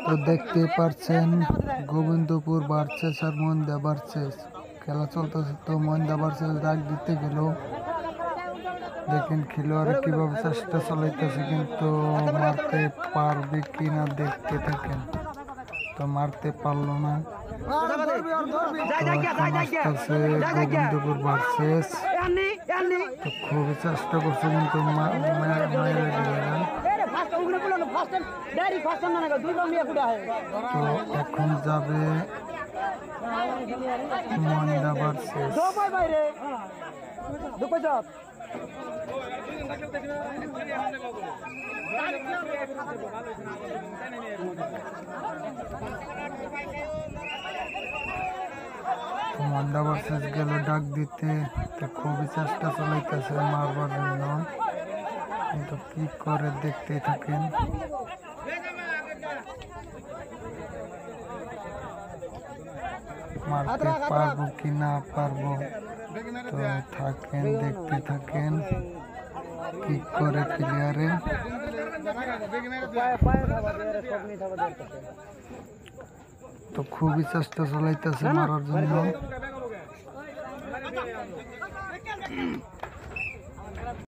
তো দেখতে পাচ্ছেন গোবিন্দপুর ভার্সেস আর মহিন্দা ভার্সেস খেলা চলতেছে। তো মহিন্দা ভার্সেস ডাক দিতে গেল, দেখেন খেলোয়াড় কিভাবে চেষ্টা চালাইতেছে, কিন্তু মারতে পারবে কিনা দেখতে থাকেন। তো মারতে পারলো না। আসতেছে গোবিন্দপুর ভার্সেস, তো খুবই চেষ্টা করছে কিন্তু তো এখন যাবে মহিন্দা ভার্সেস। মহিন্দা ভার্সেস গেল ডাক দিতে, তো খুবই চেষ্টা চালাইতেছে মারবার জন্য, কিন্তু কি করে দেখতে থাকেন। মারতে পারবো কি না পারবো, তো থাকেন দেখতে থাকেন কি করে প্লেয়ারে। তো খুবই চেষ্টা চালাইতেছে মারার জন্য।